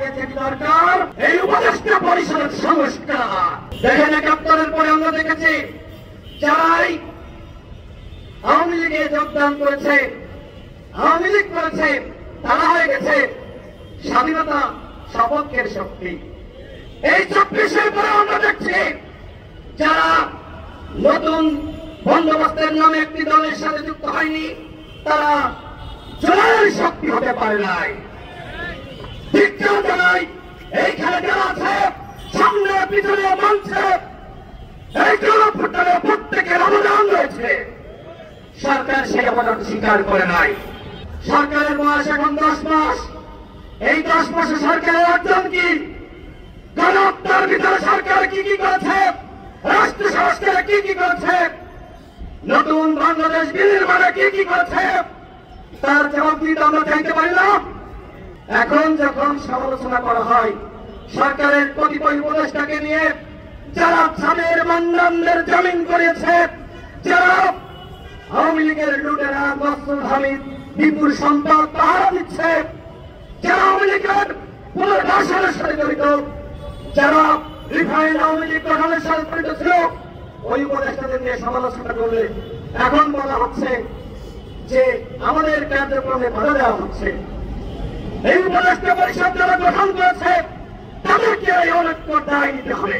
আগে যেটি দরকার এই উপদেষ্টা পরিষদের সংস্কার। দেখেন ৭১-এর পরে আমরা দেখেছি যারাই আওয়ামী লীগে যোগদান করেছে, আওয়ামী লীগ করেছে, তারা হয়ে গেছে স্বাধীনতা সপক্ষের শক্তি। এই ২৪-এর পরে আমরা দেখছি যারা নতুন বন্দোবস্তের নামে একটি দলের সাথে যুক্ত হয়নি তারা জয়ের শক্তি হতে পারে নাই। দ্বিতীয় জানাই এইখানে যারা আছে সামনে পিছনে মঞ্চে এই গণভোটে প্রত্যেকের অবদান রয়েছে। সরকার সেই অবদান স্বীকার করে নাই। সরকারের বয়স এখন ১০ মাস। এই ১০ মাসে সরকারের অর্জন কি? গণহত্যার ভিতরে সরকার কি কি করেছে, রাষ্ট্র সংস্কারে কি কি করেছে, নতুন বাংলাদেশ বিনির্মাণে কি কি করেছে, তার জবাব দিতে আমরা চাইতে পারি না। এখন যখন সমালোচনা করা হয় সরকারের কতিপয় উপদেষ্টাকে নিয়ে, যারা ছাদের মান্নানদের জামিন করিয়েছে, যারা আওয়ামী লীগের লুটেরা নসরুল হামিদ বিপুল সম্পদ পাহারা দিচ্ছে, যারা আওয়ামী লীগের পুনর্বাসনের সাথে জড়িত, যারা রিফাইন আওয়ামী লীগ গঠনের সাথে জড়িত ছিল, ওই উপদেষ্টাদের নিয়ে সমালোচনা করলে এখন বলা হচ্ছে যে আমাদের কার্যক্রমে বাধা দেওয়া হচ্ছে। এই উপদেষ্টা পরিষদ যারা গঠন করেছে তাদেরকে এই অনেক দায় নিতে হবে।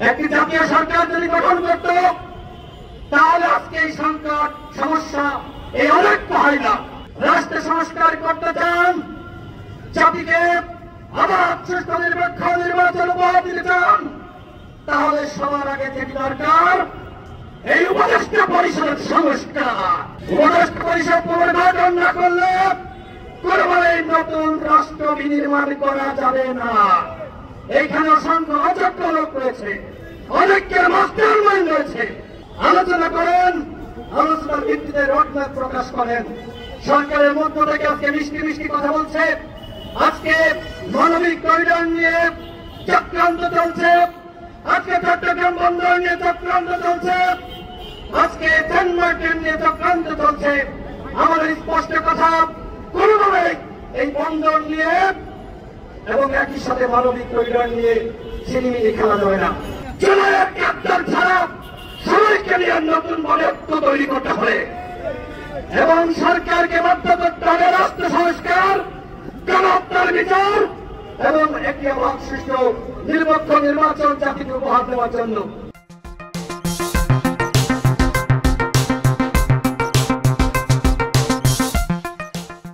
একটি জাতীয় সরকার যদি গঠন করত তাহলে আজকে এই সংকট সমস্যা এই অনেক হয় না। রাষ্ট্র সংস্কার করতে চান, জাতিকে আবার সুষ্ঠু নিরপেক্ষ নির্বাচন উপহার দিতে চান, তাহলে সবার আগে যেটি দরকার এই উপদেষ্টা পরিষদের সংস্কার। উপদেষ্টা পরিষদ পুনর্গঠন না করলে কোনোভাবেই নতুন রাষ্ট্র বিনির্মাণ করা যাবে না। এইখানে অসংখ্য অযোগ্য লোক রয়েছে, অনেকের মাস্টার মাইন্ড রয়েছে। আলোচনা করেন, আলোচনার ভিত্তিতে রোডম্যাপ প্রকাশ করেন। সরকারের মধ্য থেকে আজকে মিষ্টি মিষ্টি কথা বলছে, আজকে মানবিক করিডর নিয়ে চক্রান্ত চলছে, আজকে চট্টগ্রাম বন্দর নিয়ে চক্রান্ত চলছে, আজকে ডেনমার্কের নিয়ে চক্রান্ত চলছে। আমাদের স্পষ্ট কথা, কোনোভাবে এই বন্দর নিয়ে এবং একই সাথে মানবিক করিডর নিয়ে ছিনিমিনি খেলা যাবে না। জুলাইয়ের গ্রেপ্তার ছাড়া সবাইকে নিয়ে নতুন বলে ঐক্য তৈরি করতে হবে এবং সরকারকে বাধ্য করতে হবে রাষ্ট্র সংস্কার, গণহত্যার বিচার এবং একটি অবাধ সুষ্ঠু নিরপেক্ষ নির্বাচন জাতিকে উপহার দেওয়ার জন্য।